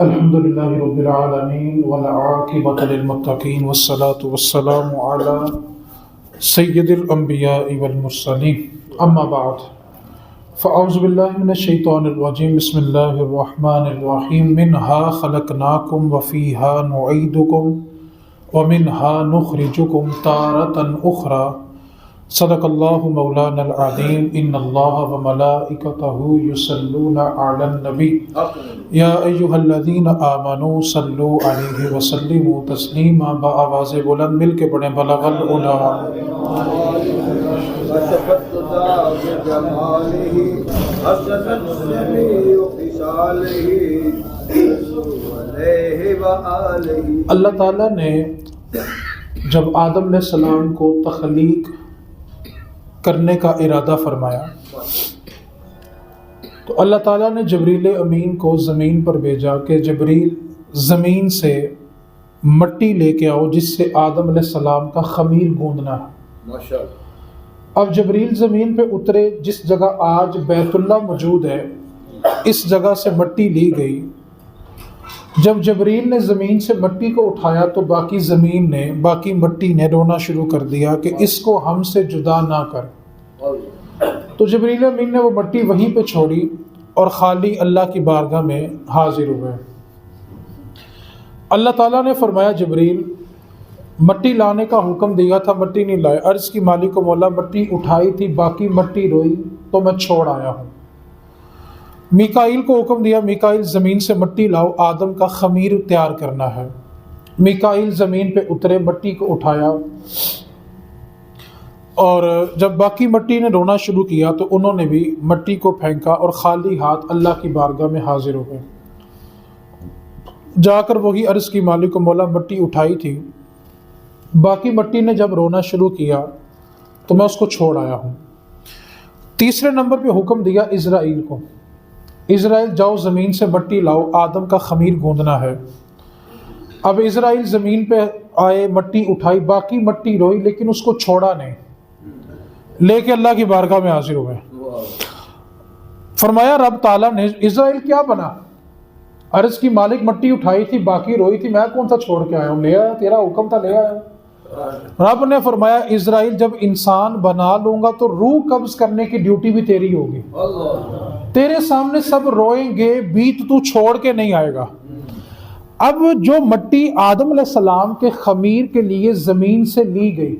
الحمد للہ رب العالمین والعاقبۃ للمتقین والصلاة والسلام علی سید الانبیاء والمرسلین اما بعد فاعوذ باللہ من الشیطان الرجیم بسم اللہ الرحمن الرحیم منہا خلقناکم وفیہا نعیدکم ومنہا نخرجکم تارة اخرى صدق اللہ مولانا العظیم ان اللہ وملائکتہ یصلون علی النبی یا ایہا الذین آمنوا صلوا علیہ وسلموا تسلیما بآواز بلند مل کے پڑھیں بلغ العلا اللہ تعالیٰ نے جب آدم علیہ السلام کو تخلیق کرنے کا ارادہ فرمایا تو اللہ تعالیٰ نے جبریل امین کو زمین پر بھیجا کہ جبریل زمین سے مٹی لے کے آؤ جس سے آدم علیہ السلام کا خمیر گوندنا ہے۔ اب جبریل زمین پہ اترے، جس جگہ آج بیت اللہ موجود ہے اس جگہ سے مٹی لی گئی۔ جب جبریل نے زمین سے مٹی کو اٹھایا تو باقی مٹی نے رونا شروع کر دیا کہ اس کو ہم سے جدا نہ کر۔ تو جبریل امین نے وہ مٹی وہیں پہ چھوڑی اور خالی اللہ کی بارگاہ میں حاضر ہوئے۔ اللہ تعالیٰ نے فرمایا جبریل مٹی لانے کا حکم دیا تھا، مٹی نہیں لائے۔ عرض کی مالک و مولا مٹی اٹھائی تھی، باقی مٹی روئی تو میں چھوڑ آیا ہوں۔ میکائیل کو حکم دیا میکائیل زمین سے مٹی لاؤ، آدم کا خمیر تیار کرنا ہے۔ میکائیل زمین پہ اترے، مٹی کو اٹھایا اور جب باقی مٹی نے رونا شروع کیا تو انہوں نے بھی مٹی کو پھینکا اور خالی ہاتھ اللہ کی بارگاہ میں حاضر ہو گئے۔ جا کر وہی عرض کی مالک و مولا مٹی اٹھائی تھی، باقی مٹی نے جب رونا شروع کیا تو میں اس کو چھوڑ آیا ہوں۔ تیسرے نمبر پہ حکم دیا اسرائیل کو، اسرائیل جاؤ زمین سے مٹی لاؤ، آدم کا خمیر گوندنا ہے۔ اب اسرائیل زمین پہ آئے، مٹی اٹھائی، باقی مٹی روئی لیکن اس کو چھوڑا نہیں، لے کے اللہ کی بارگاہ میں حاضر ہوئے۔ فرمایا رب تعالیٰ نے اسرائیل کیا بنا؟ عرض کی مالک مٹی اٹھائی تھی، باقی روئی تھی، میں کون سا چھوڑ کے آیا ہوں، لے آیا، تیرا حکم تھا لے آیا۔ رب نے فرمایا اسرائیل جب انسان بنا لوں گا تو روح قبض کرنے کی ڈیوٹی بھی تیری ہوگی، تیرے سامنے سب روئیں گے، بیت تو چھوڑ کے نہیں آئے گا۔ اب جو مٹی آدم علیہ السلام کے خمیر کے لیے زمین سے لی گئی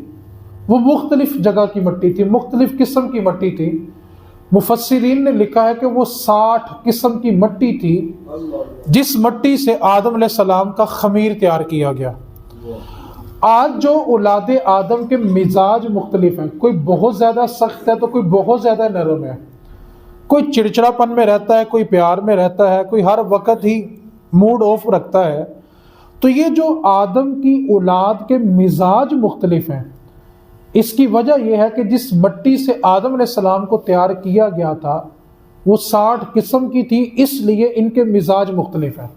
وہ مختلف جگہ کی مٹی تھی، مختلف قسم کی مٹی تھی۔ مفسرین نے لکھا ہے کہ وہ 60 قسم کی مٹی تھی جس مٹی سے آدم علیہ السلام کا خمیر تیار کیا گیا۔ آج جو اولاد آدم کے مزاج مختلف ہیں، کوئی بہت زیادہ سخت ہے تو کوئی بہت زیادہ نرم ہے، کوئی چڑچڑا پن میں رہتا ہے، کوئی پیار میں رہتا ہے، کوئی ہر وقت ہی موڈ آف رکھتا ہے۔ تو یہ جو آدم کی اولاد کے مزاج مختلف ہیں، اس کی وجہ یہ ہے کہ جس مٹی سے آدم علیہ السلام کو تیار کیا گیا تھا وہ 60 قسم کی تھی، اس لیے ان کے مزاج مختلف ہیں۔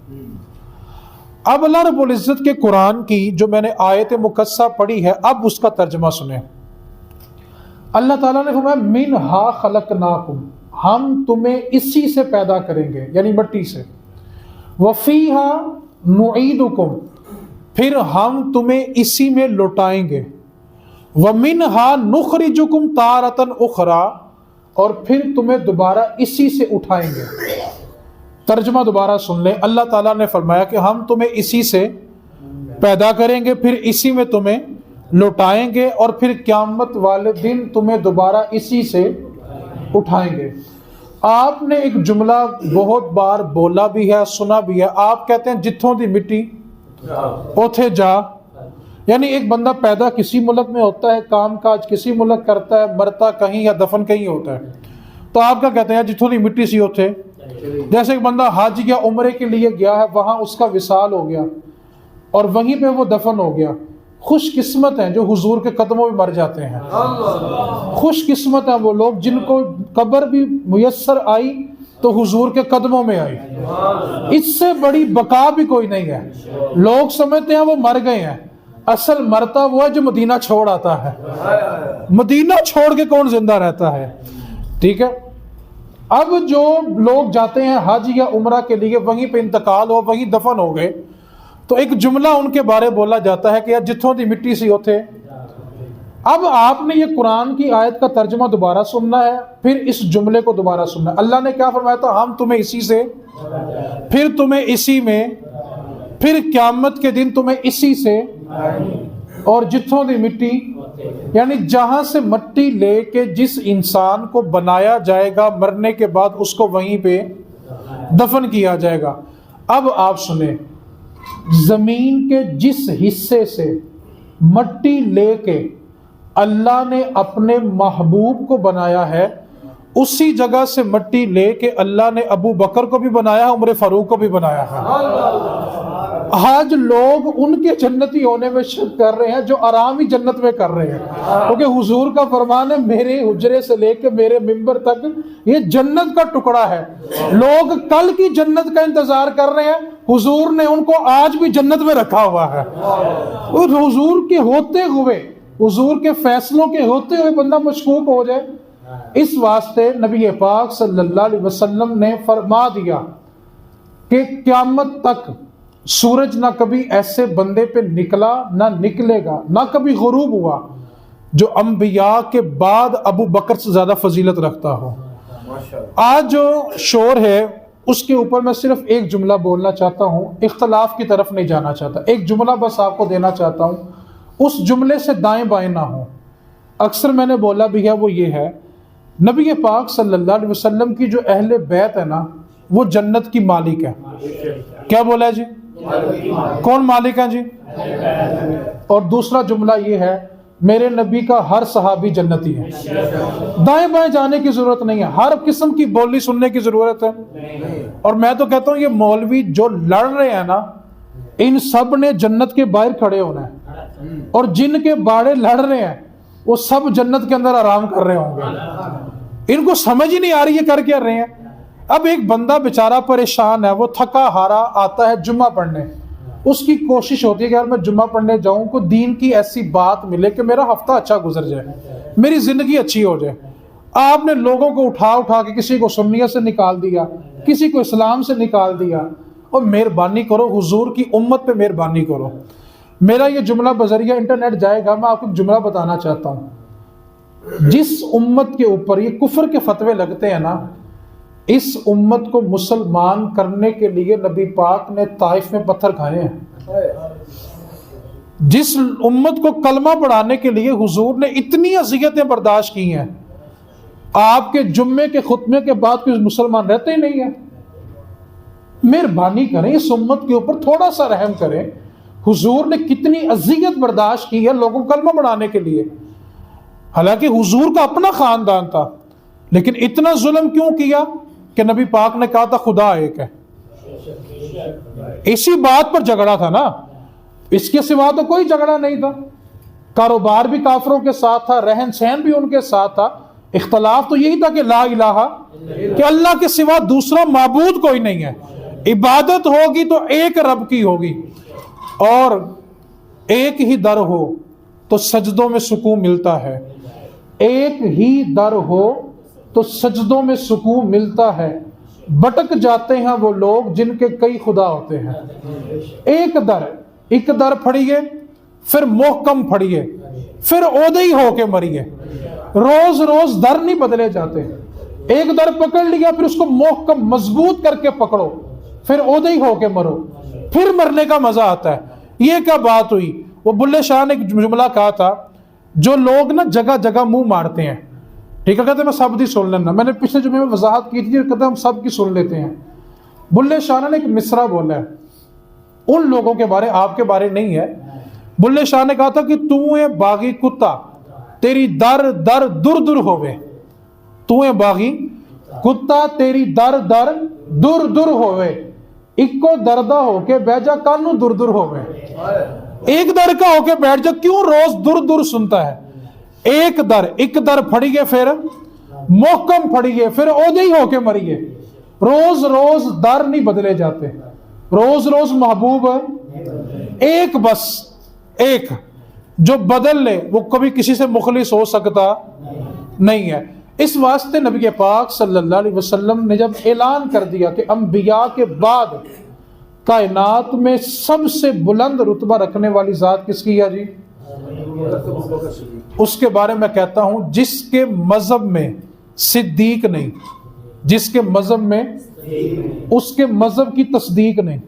اب اللہ رب العزت کے قرآن کی جو میں نے آیت مقدسہ پڑھی ہے، اب اس کا ترجمہ سنیں۔ اللہ تعالیٰ نے فرمایا منہا خلقناکم، ہم تمہیں اسی سے پیدا کریں گے، یعنی مٹی سے۔ وفیہا نعیدکم، پھر ہم تمہیں اسی میں لوٹائیں گے۔ ومنہا نخرجکم تارۃ اخری، اور پھر تمہیں دوبارہ اسی سے اٹھائیں گے۔ ترجمہ دوبارہ سن لیں۔ اللہ تعالیٰ نے فرمایا کہ ہم تمہیں اسی سے پیدا کریں گے، پھر اسی میں تمہیں لوٹائیں گے، اور پھر قیامت والے دن تمہیں دوبارہ اسی سے اٹھائیں گے۔ آپ نے ایک جملہ بہت بار بولا بھی ہے، سنا بھی ہے، آپ کہتے ہیں جتھوں دی مٹی اوتھے جا، یعنی ایک بندہ پیدا کسی ملک میں ہوتا ہے، کام کاج کسی ملک کرتا ہے، مرتا کہیں یا دفن کہیں ہوتا ہے، تو آپ کیا کہتے ہیں جتھوں دی مٹی سی اوتھے۔ جیسے ایک بندہ حج یا عمرے کے لیے گیا ہے، وہاں اس کا وصال ہو گیا اور وہیں پہ وہ دفن ہو گیا۔ خوش قسمت ہیں جو حضور کے قدموں میں مر جاتے ہیں، خوش قسمت ہیں وہ لوگ جن کو قبر بھی میسر آئی تو حضور کے قدموں میں آئی۔ اس سے بڑی بقا بھی کوئی نہیں ہے۔ لوگ سمجھتے ہیں وہ مر گئے ہیں، اصل مرتا وہ ہے جو مدینہ چھوڑ آتا ہے۔ مدینہ چھوڑ کے کون زندہ رہتا ہے؟ ٹھیک ہے، اب جو لوگ جاتے ہیں حج یا عمرہ کے لیے، وہیں پہ انتقال ہو، وہیں دفن ہو گئے، تو ایک جملہ ان کے بارے بولا جاتا ہے کہ یار جتھوں دی مٹی سی ہوتے۔ اب آپ نے یہ قرآن کی آیت کا ترجمہ دوبارہ سننا ہے، پھر اس جملے کو دوبارہ سننا ہے۔ اللہ نے کیا فرمایا تھا؟ ہم تمہیں اسی سے، پھر تمہیں اسی میں، پھر قیامت کے دن تمہیں اسی سے، اور جتھوں دی مٹی، یعنی جہاں سے مٹی لے کے جس انسان کو بنایا جائے گا، مرنے کے بعد اس کو وہیں پہ دفن کیا جائے گا۔ اب آپ سنیں، زمین کے جس حصے سے مٹی لے کے اللہ نے اپنے محبوب کو بنایا ہے، اسی جگہ سے مٹی لے کے اللہ نے ابو بکر کو بھی بنایا، عمر فاروق کو بھی بنایا ہے۔ آج لوگ ان کے جنتی ہونے میں شک کر رہے ہیں جو آرام ہی جنت میں کر رہے ہیں، کیونکہ حضور کا فرمان ہے میرے حجرے سے لے کے میرے ممبر تک یہ جنت کا ٹکڑا ہے۔ لوگ کل کی جنت کا انتظار کر رہے ہیں، حضور نے ان کو آج بھی جنت میں رکھا ہوا ہے۔ اور حضور کے ہوتے ہوئے، حضور کے فیصلوں کے ہوتے ہوئے بندہ مشکوک ہو جائے، اس واسطے نبی پاک صلی اللہ علیہ وسلم نے فرما دیا کہ قیامت تک سورج نہ کبھی ایسے بندے پہ نکلا، نہ نکلے گا، نہ کبھی غروب ہوا جو انبیاء کے بعد ابو بکر سے زیادہ فضیلت رکھتا ہو۔ آج جو شور ہے اس کے اوپر میں صرف ایک جملہ بولنا چاہتا ہوں، اختلاف کی طرف نہیں جانا چاہتا، ایک جملہ بس آپ کو دینا چاہتا ہوں، اس جملے سے دائیں بائیں نہ ہو۔ اکثر میں نے بولا بھی ہے، وہ یہ ہے، نبی پاک صلی اللہ علیہ وسلم کی جو اہل بیت ہے نا، وہ جنت کی مالک ہے۔ کیا بولا ہے جی؟ کون مالک ہیں جی؟ اور دوسرا جملہ یہ ہے، میرے نبی کا ہر صحابی جنتی ہے۔ دائیں بائیں جانے کی ضرورت نہیں ہے، ہر قسم کی بولی سننے کی ضرورت ہے۔ اور میں تو کہتا ہوں یہ مولوی جو لڑ رہے ہیں نا، ان سب نے جنت کے باہر کھڑے ہونا ہے، اور جن کے باڑے لڑ رہے ہیں وہ سب جنت کے اندر آرام کر رہے ہوں گے۔ ان کو سمجھ ہی نہیں آ رہی یہ کر کیا رہے ہیں۔ اب ایک بندہ بیچارہ پریشان ہے، وہ تھکا ہارا آتا ہے جمعہ پڑھنے، اس کی کوشش ہوتی ہے کہ یار میں جمعہ پڑھنے جاؤں، کوئی دین کی ایسی بات ملے کہ میرا ہفتہ اچھا گزر جائے، میری زندگی اچھی ہو جائے۔ آپ نے لوگوں کو اٹھا کے کسی کو سنیت سے نکال دیا، کسی کو اسلام سے نکال دیا، اور مہربانی کرو حضور کی امت پہ مہربانی کرو۔ میرا یہ جملہ بذریعہ انٹرنیٹ جائے گا، میں آپ کو ایک جملہ بتانا چاہتا ہوں۔ جس امت کے اوپر یہ کفر کے فتوے لگتے ہیں نا، اس امت کو مسلمان کرنے کے لیے نبی پاک نے طائف میں پتھر کھائے ہیں۔ جس امت کو کلمہ پڑھانے کے لیے حضور نے اتنی اذیتیں برداشت کی ہیں، آپ کے جمعے کے خطبے کے بعد کوئی مسلمان رہتے ہی نہیں ہے۔ مہربانی کریں، اس امت کے اوپر تھوڑا سا رحم کریں۔ حضور نے کتنی اذیت برداشت کی ہے لوگوں کو کلمہ پڑھانے کے لیے، حالانکہ حضور کا اپنا خاندان تھا، لیکن اتنا ظلم کیوں کیا کہ نبی پاک نے کہا تھا خدا ایک ہے۔ اسی بات پر جھگڑا تھا نا، اس کے سوا تو کوئی جھگڑا نہیں تھا۔ کاروبار بھی کافروں کے ساتھ تھا، رہن سہن بھی ان کے ساتھ تھا، اختلاف تو یہی تھا کہ لا الہ، کہ اللہ کے سوا دوسرا معبود کوئی نہیں ہے، عبادت ہوگی تو ایک رب کی ہوگی، اور ایک ہی در ہو تو سجدوں میں سکون ملتا ہے، ایک ہی در ہو تو سجدوں میں سکون ملتا ہے، بٹک جاتے ہیں وہ لوگ جن کے کئی خدا ہوتے ہیں۔ ایک در پھڑیے، پھر محکم پھڑیے، پھر عہدے ہی ہو کے مریے۔ روز روز در نہیں بدلے جاتے، ایک در پکڑ لیا پھر اس کو محکم مضبوط کر کے پکڑو، پھر عہدے ہی ہو کے مرو، پھر مرنے کا مزہ آتا ہے۔ یہ کیا بات ہوئی؟ وہ بلے شاہ نے ایک جملہ کہا تھا، جو لوگ نا جگہ جگہ منہ مارتے ہیں، ٹھیک ہے، کہتے ہیں میں سب کی سن لینا، میں نے پچھلے جمعے میں وضاحت کی تھی، کہتے ہیں ہم سب کی سن لیتے ہیں۔ بلے شاہ نے ایک مصرع بولا ہے، ان لوگوں کے بارے، آپ کے بارے نہیں ہے۔ بلے شاہ نے کہا تھا کہ تو اے باغی کتا تیری در در در در ہوئے، تو اے باغی کتا تیری در در در در ہوئے، اکو دردہ ہو کے بیٹھ جا کانو در در ہوئے۔ ایک در کا ہو کے بیٹھ جا، کیوں روز در در سنتا ہے؟ ایک در پھڑیے، پھر محکم پھڑیے، پھر عہدے ہی ہو کے مریے۔ روز روز در نہیں بدلے جاتے، روز روز محبوب ایک، بس ایک، جو بدل لے وہ کبھی کسی سے مخلص ہو سکتا نہیں ہے۔ اس واسطے نبی پاک صلی اللہ علیہ وسلم نے جب اعلان کر دیا کہ انبیاء کے بعد کائنات میں سب سے بلند رتبہ رکھنے والی ذات کس کی ہے جی؟ اس کے بارے میں کہتا ہوں جس کے مذہب میں صدیق نہیں، جس کے مذہب میں اس کے مذہب کی تصدیق نہیں،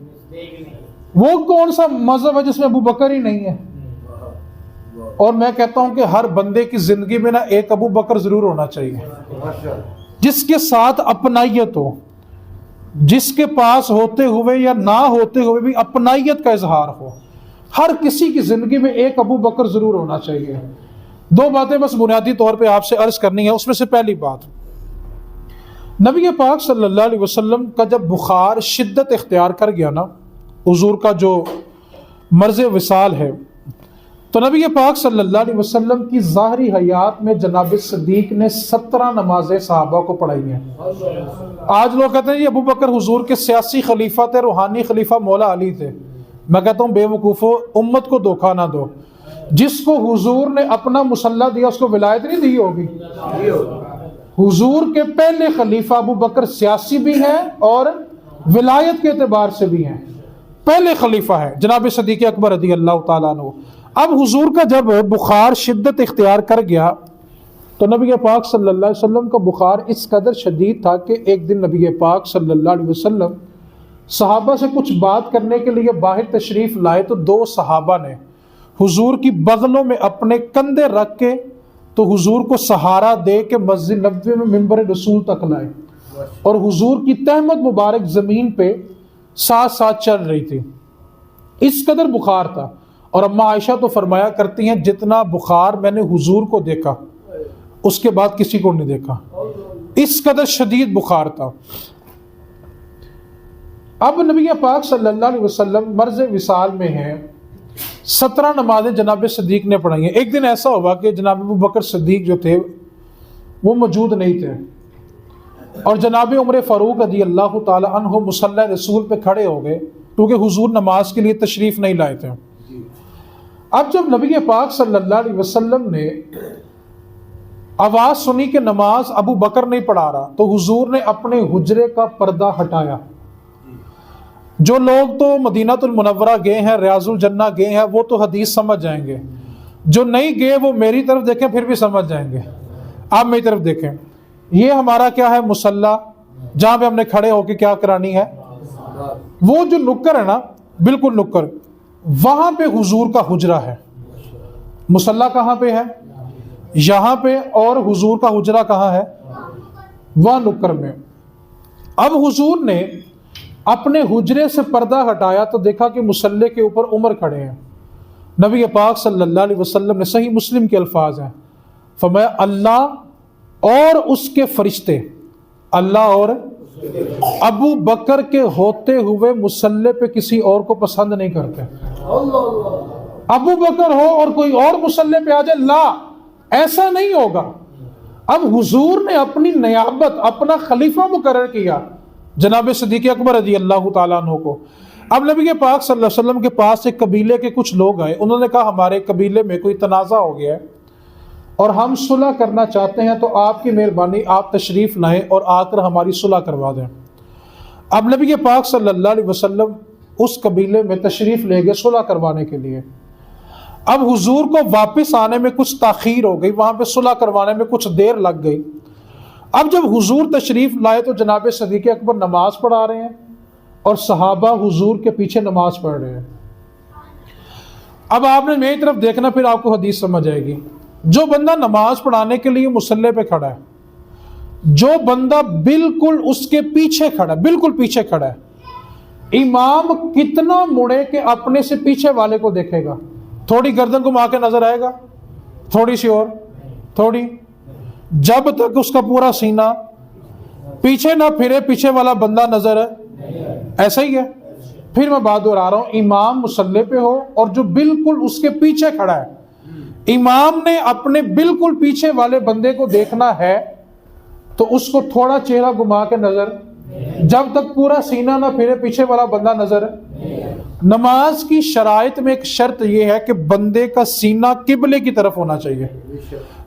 وہ کون سا مذہب ہے جس میں ابو بکر ہی نہیں ہے؟ اور میں کہتا ہوں کہ ہر بندے کی زندگی میں نا ایک ابو بکر ضرور ہونا چاہیے، جس کے ساتھ اپنائیت ہو، جس کے پاس ہوتے ہوئے یا نہ ہوتے ہوئے بھی اپنائیت کا اظہار ہو۔ ہر کسی کی زندگی میں ایک ابو بکر ضرور ہونا چاہیے۔ دو باتیں بس بنیادی طور پہ آپ سے عرض کرنی ہے۔ اس میں سے پہلی بات، نبی پاک صلی اللہ علیہ وسلم کا جب بخار شدت اختیار کر گیا نا، حضور کا جو مرض وصال ہے، تو نبی پاک صلی اللہ علیہ وسلم کی ظاہری حیات میں جناب صدیق نے 17 نمازیں صحابہ کو پڑھائی ہیں۔ آج لوگ کہتے ہیں یہ ابو بکر حضور کے سیاسی خلیفہ تھے، روحانی خلیفہ مولا علی تھے۔ میں کہتا ہوں بے وقوفو، امت کو دھوکہ نہ دو۔ جس کو حضور نے اپنا مصلی دیا اس کو ولایت نہیں دی ہوگی؟ حضور کے پہلے خلیفہ ابو بکر سیاسی بھی ہیں اور ولایت کے اعتبار سے بھی ہیں، پہلے خلیفہ ہے جناب صدیق اکبر رضی اللہ تعالیٰ عنہ۔ اب حضور کا جب بخار شدت اختیار کر گیا تو نبی پاک صلی اللہ علیہ وسلم کا بخار اس قدر شدید تھا کہ ایک دن نبی پاک صلی اللہ علیہ وسلم صحابہ سے کچھ بات کرنے کے لیے باہر تشریف لائے، تو دو صحابہ نے حضور کی بغلوں میں اپنے کندھے رکھ کے تو حضور کو سہارا دے کے مسجد نبوی میں منبر رسول تک لائے، اور حضور کی تہمت مبارک زمین پہ ساتھ ساتھ چل رہی تھی، اس قدر بخار تھا۔ اور اماں عائشہ تو فرمایا کرتی ہیں جتنا بخار میں نے حضور کو دیکھا اس کے بعد کسی کو نہیں دیکھا، اس قدر شدید بخار تھا۔ اب نبی پاک صلی اللہ علیہ وسلم مرض وصال میں ہیں، 17 نمازیں جناب صدیق نے پڑھائی ہیں۔ ایک دن ایسا ہوا کہ جناب ابو بکر صدیق جو تھے وہ موجود نہیں تھے، اور جناب عمر فاروق رضی اللہ تعالی عنہ مصلی رسول پہ کھڑے ہو گئے، کیونکہ حضور نماز کے لیے تشریف نہیں لائے تھے۔ اب جب نبی پاک صلی اللہ علیہ وسلم نے آواز سنی کہ نماز ابو بکر نہیں پڑھا رہا، تو حضور نے اپنے حجرے کا پردہ ہٹایا۔ جو لوگ تو مدینہ المنورہ گئے ہیں، ریاض الجنہ گئے ہیں، وہ تو حدیث سمجھ جائیں گے، جو نہیں گئے وہ میری طرف دیکھیں پھر بھی سمجھ جائیں گے۔ آپ میری طرف دیکھیں، یہ ہمارا کیا ہے مصلی، جہاں پہ ہم نے کھڑے ہو کے کیا کرانی ہے، وہ جو نکر ہے نا، بالکل نکر، وہاں پہ حضور کا حجرہ ہے۔ مصلی کہاں پہ ہے؟ یہاں پہ، اور حضور کا حجرہ کہاں ہے؟ وہاں نکر میں۔ اب حضور نے اپنے حجرے سے پردہ ہٹایا تو دیکھا کہ مصلی کے اوپر عمر کھڑے ہیں۔ نبی پاک صلی اللہ علیہ وسلم نے، صحیح مسلم کے الفاظ ہیں، فرمایا اللہ اور اس کے فرشتے، اللہ اور ابو بکر کے ہوتے ہوئے مصلی پہ کسی اور کو پسند نہیں کرتے۔ ابو بکر ہو اور کوئی اور مصلی پہ آ جائے، لا، ایسا نہیں ہوگا۔ اب حضور نے اپنی نیابت، اپنا خلیفہ مقرر کیا جناب صدیق اکبر رضی اللہ تعالیٰ عنہ کو۔ اب نبی پاک صلی اللہ علیہ وسلم کے پاس ایک قبیلے کے کچھ لوگ آئے، انہوں نے کہا ہمارے قبیلے میں کوئی تنازع ہو گیا ہے اور ہم صلح کرنا چاہتے ہیں، تو آپ کی مہربانی آپ تشریف لائیں اور آ کر ہماری صلح کروا دیں۔ اب نبی پاک صلی اللہ علیہ وسلم اس قبیلے میں تشریف لے گئے صلح کروانے کے لیے۔ اب حضور کو واپس آنے میں کچھ تاخیر ہو گئی، وہاں پہ صلح کروانے میں کچھ دیر لگ گئی۔ اب جب حضور تشریف لائے تو جناب صدیق اکبر نماز پڑھا رہے ہیں اور صحابہ حضور کے پیچھے نماز پڑھ رہے ہیں۔ اب آپ نے میری طرف دیکھنا، پھر آپ کو حدیث سمجھ آئے گی۔ جو بندہ نماز پڑھانے کے لیے مصلی پہ کھڑا ہے، جو بندہ بالکل اس کے پیچھے کھڑا ہے، بالکل پیچھے کھڑا ہے، امام کتنا مڑے کہ اپنے سے پیچھے والے کو دیکھے گا؟ تھوڑی گردن گھما کے نظر آئے گا، تھوڑی سی اور، تھوڑی، جب تک اس کا پورا سینہ پیچھے نہ پھرے پیچھے والا بندہ نظر ہے، ایسا ہی ہے۔ پھر میں بات دہرا رہا ہوں، امام مصلی پہ ہو اور جو بالکل اس کے پیچھے کھڑا ہے، امام نے اپنے بالکل پیچھے والے بندے کو دیکھنا ہے تو اس کو تھوڑا چہرہ گھما کے نظر، جب تک پورا سینہ نہ پھرے پیچھے والا بندہ نظر ہے۔ نماز کی شرائط میں ایک شرط یہ ہے کہ بندے کا سینہ قبلے کی طرف ہونا چاہیے۔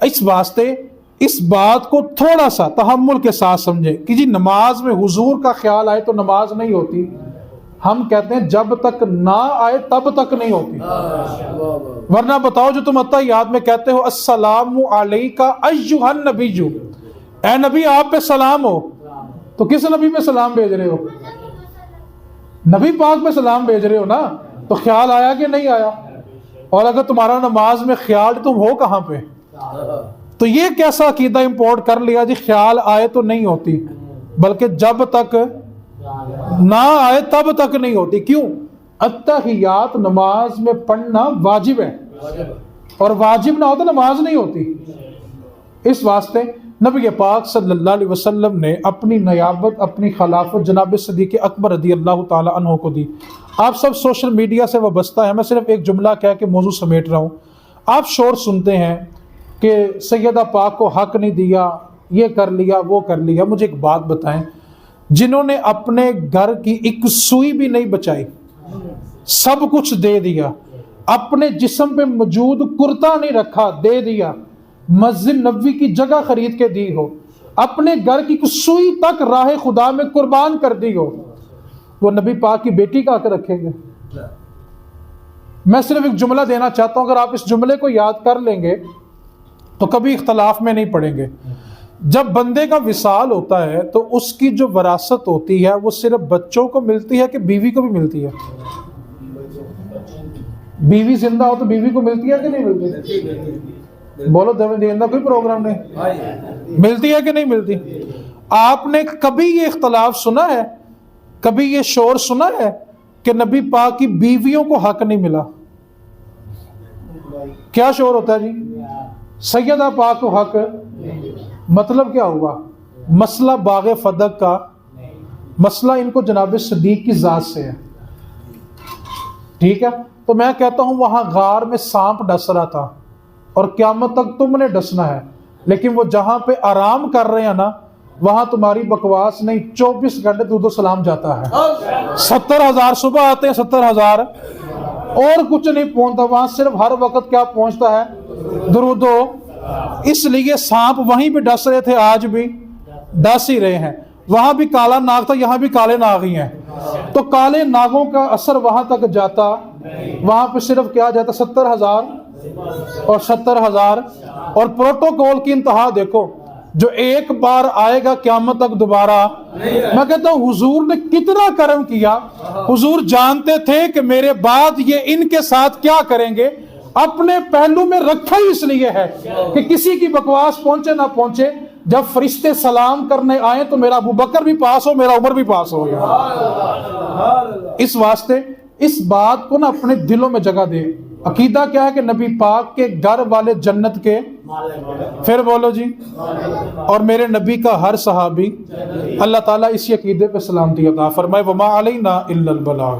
اس واسطے اس بات کو تھوڑا سا تحمل کے ساتھ سمجھے کہ جی نماز میں حضور کا خیال آئے تو نماز نہیں ہوتی. ہم کہتے ہیں جب تک نہ آئے تب تک نہیں ہوتی. ورنہ بتاؤ جو تم اتحیات میں کہتے ہو السلام علیکہ ایھا النبی، اے نبی آپ پہ سلام ہو، تو کس نبی پہ سلام بھیج رہے ہو؟ نبی پاک پہ سلام بھیج رہے ہو نا. تو خیال آیا کہ نہیں آیا؟ اور اگر تمہارا نماز میں خیال تم ہو کہاں پہ؟ تو یہ کیسا عقیدہ امپورٹ کر لیا جی خیال آئے تو نہیں ہوتی، بلکہ جب تک نہ آئے تب تک نہیں ہوتی. کیوں؟ اتحیات نماز میں پڑھنا واجب ہے، اور واجب نہ ہو تو نماز نہیں ہوتی. اس واسطے نبی پاک صلی اللہ علیہ وسلم نے اپنی نیابت، اپنی خلافت جناب صدیق اکبر رضی اللہ تعالی عنہ کو دی. آپ سب سوشل میڈیا سے وابستہ ہیں، میں صرف ایک جملہ کہہ کے موضوع سمیٹ رہا ہوں. آپ شور سنتے ہیں کہ سیدہ پاک کو حق نہیں دیا، یہ کر لیا وہ کر لیا. مجھے ایک بات بتائیں، جنہوں نے اپنے گھر کی ایک سوئی بھی نہیں بچائی، سب کچھ دے دیا، اپنے جسم پہ موجود کرتا نہیں رکھا دے دیا، مسجد نبوی کی جگہ خرید کے دی ہو، اپنے گھر کی سوئی تک راہ خدا میں قربان کر دی ہو، وہ نبی پاک کی بیٹی کا حق رکھیں گے؟ میں صرف ایک جملہ دینا چاہتا ہوں، اگر آپ اس جملے کو یاد کر لیں گے تو کبھی اختلاف میں نہیں پڑیں گے. جب بندے کا وصال ہوتا ہے تو اس کی جو وراثت ہوتی ہے وہ صرف بچوں کو ملتی ہے کہ بیوی کو بھی ملتی ہے؟ بیوی زندہ ہو تو بیوی کو ملتی ہے کہ نہیں ملتی؟ بولو دیندہ کوئی پروگرام نہیں، ملتی ہے کہ نہیں ملتی؟ آپ نے کبھی یہ اختلاف سنا ہے، کبھی یہ شور سنا ہے کہ نبی پاک کی بیویوں کو حق نہیں ملا؟ کیا شور ہوتا ہے جی؟ سیدہ پاک کو حق، مطلب کیا ہوا؟ مسئلہ باغ فدق کا مسئلہ ان کو جناب صدیق کی ذات سے ہے، ٹھیک ہے؟ تو میں کہتا ہوں وہاں غار میں سانپ ڈس رہا تھا اور قیامت تک تم نے ڈسنا ہے، لیکن وہ جہاں پہ آرام کر رہے ہیں نا وہاں تمہاری بکواس نہیں، 24 گھنٹے درود و سلام جاتا ہے. 70,000 صبح آتے ہیں، 70,000 اور کچھ نہیں پہنچتا وہاں، صرف ہر وقت کیا پہنچتا ہے؟ درود. اس لیے سانپ وہیں بھی ڈس رہے تھے، آج بھی ڈس ہی رہے ہیں. وہاں بھی کالا ناگ تھا، یہاں بھی کالے ناگ ہی ہیں. تو کالے ناگوں کا اثر وہاں تک جاتا، وہاں پہ صرف کیا جاتا؟ 70,000 اور 70,000. اور پروٹوکول کی انتہا دیکھو، جو ایک بار آئے گا قیامت تک دوبارہ. میں کہتا ہوں حضور نے کتنا کرم کیا. حضور جانتے تھے کہ میرے بعد یہ ان کے ساتھ کیا کریں گے، اپنے پہلو میں رکھا ہی اس لیے ہے کہ کسی کی بکواس پہنچے نہ پہنچے، جب فرشتے سلام کرنے آئے تو میرا ابو بکر بھی پاس ہو، میرا عمر بھی پاس ہو گیا. اس واسطے اس بات کو نا اپنے دلوں میں جگہ دے. عقیدہ کیا ہے کہ نبی پاک کے گھر والے جنت کے، پھر بولو جی، اور میرے نبی کا ہر صحابی. اللہ تعالیٰ اسی عقیدے پہ سلامتی عطا فرمائے. وما علینا الا البلاغ.